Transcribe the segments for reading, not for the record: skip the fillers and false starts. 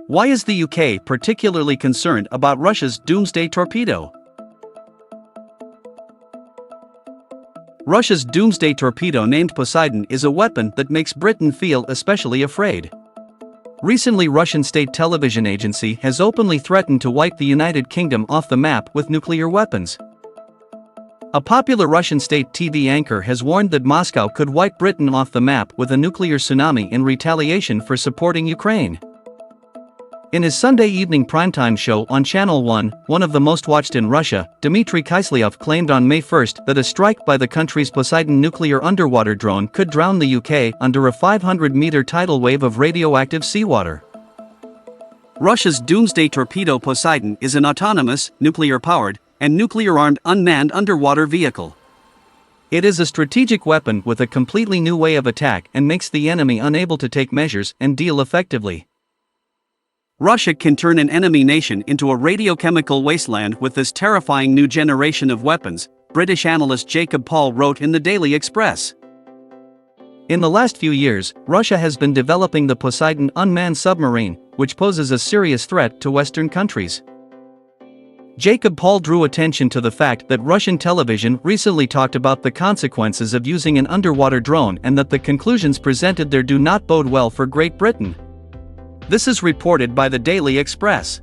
Why is the UK particularly concerned about Russia's Doomsday torpedo? Russia's Doomsday torpedo named Poseidon is a weapon that makes Britain feel especially afraid. Recently, Russian state television agency has openly threatened to wipe the United Kingdom off the map with nuclear weapons. A popular Russian state TV anchor has warned that Moscow could wipe Britain off the map with a nuclear tsunami in retaliation for supporting Ukraine. In his Sunday evening primetime show on Channel 1, one of the most watched in Russia, Dmitry Kiselyov claimed on May 1 that a strike by the country's Poseidon nuclear underwater drone could drown the UK under a 500-meter tidal wave of radioactive seawater. Russia's Doomsday torpedo Poseidon is an autonomous, nuclear-powered, and nuclear-armed unmanned underwater vehicle. It is a strategic weapon with a completely new way of attack and makes the enemy unable to take measures and deal effectively. Russia can turn an enemy nation into a radiochemical wasteland with this terrifying new generation of weapons, British analyst Jacob Paul wrote in the Daily Express. In the last few years, Russia has been developing the Poseidon unmanned submarine, which poses a serious threat to Western countries. Jacob Paul drew attention to the fact that Russian television recently talked about the consequences of using an underwater drone and that the conclusions presented there do not bode well for Great Britain. This is reported by the Daily Express.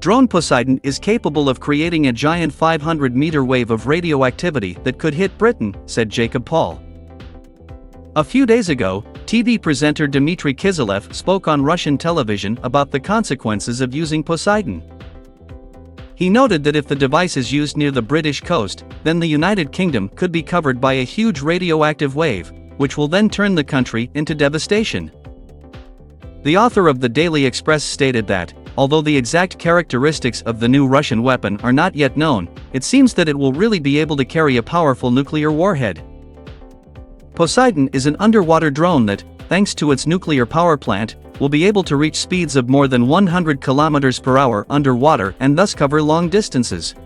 Drone Poseidon is capable of creating a giant 500-meter wave of radioactivity that could hit Britain, said Jacob Paul. A few days ago, TV presenter Dmitry Kiselyov spoke on Russian television about the consequences of using Poseidon. He noted that if the device is used near the British coast, then the United Kingdom could be covered by a huge radioactive wave, which will then turn the country into devastation. The author of the Daily Express stated that, although the exact characteristics of the new Russian weapon are not yet known, it seems that it will really be able to carry a powerful nuclear warhead. Poseidon is an underwater drone that, thanks to its nuclear power plant, will be able to reach speeds of more than 100 km per hour underwater and thus cover long distances.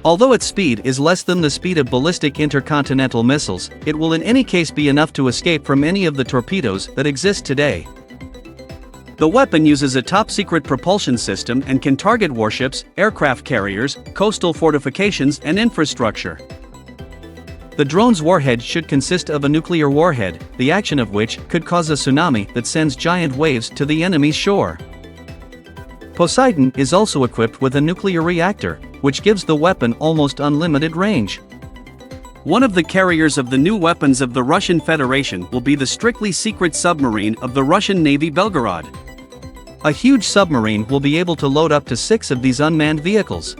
Although its speed is less than the speed of ballistic intercontinental missiles, it will in any case be enough to escape from any of the torpedoes that exist today. The weapon uses a top-secret propulsion system and can target warships, aircraft carriers, coastal fortifications and infrastructure. The drone's warhead should consist of a nuclear warhead, the action of which could cause a tsunami that sends giant waves to the enemy's shore. Poseidon is also equipped with a nuclear reactor, which gives the weapon almost unlimited range. One of the carriers of the new weapons of the Russian Federation will be the strictly secret submarine of the Russian Navy Belgorod. A huge submarine will be able to load up to 6 of these unmanned vehicles.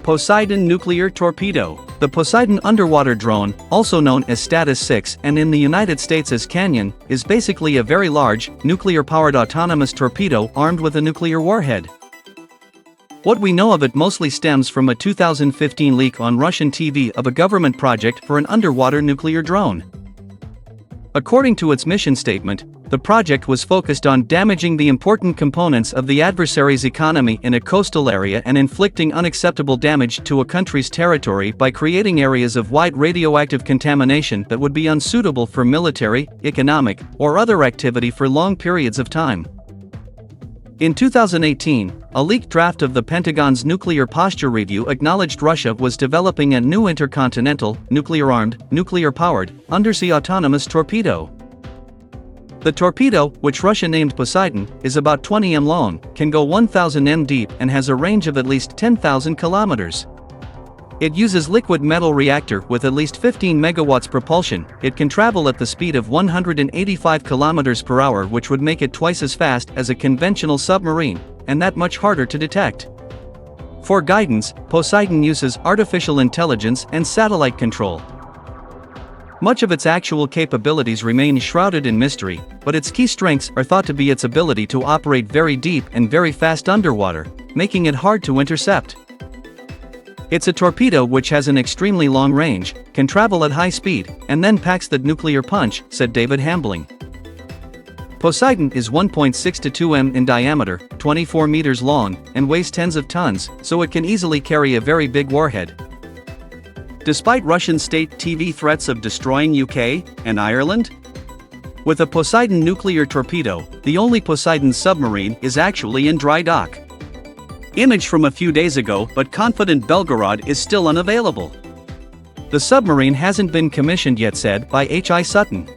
Poseidon Nuclear Torpedo. The Poseidon underwater drone, also known as Status 6 and in the United States as Canyon, is basically a very large, nuclear-powered autonomous torpedo armed with a nuclear warhead. What we know of it mostly stems from a 2015 leak on Russian TV of a government project for an underwater nuclear drone. According to its mission statement, the project was focused on damaging the important components of the adversary's economy in a coastal area and inflicting unacceptable damage to a country's territory by creating areas of wide radioactive contamination that would be unsuitable for military, economic, or other activity for long periods of time. In 2018, a leaked draft of the Pentagon's Nuclear Posture Review acknowledged Russia was developing a new intercontinental, nuclear-armed, nuclear-powered, undersea autonomous torpedo. The torpedo, which Russia named Poseidon, is about 20 m long, can go 1,000 m deep and has a range of at least 10,000 kilometers. It uses liquid metal reactor with at least 15 megawatts propulsion. It can travel at the speed of 185 kilometers per hour, which would make it twice as fast as a conventional submarine, and that much harder to detect. For guidance, Poseidon uses artificial intelligence and satellite control. Much of its actual capabilities remain shrouded in mystery, but its key strengths are thought to be its ability to operate very deep and very fast underwater, making it hard to intercept. It's a torpedo which has an extremely long range, can travel at high speed, and then packs the nuclear punch, said David Hambling. Poseidon is 1.62 m in diameter, 24 meters long, and weighs tens of tons, so it can easily carry a very big warhead. Despite Russian state TV threats of destroying UK and Ireland, With a Poseidon nuclear torpedo, the only Poseidon submarine is actually in dry dock. Image from a few days ago, but confident Belgorod is still unavailable. The submarine hasn't been commissioned yet, said by H.I. Sutton.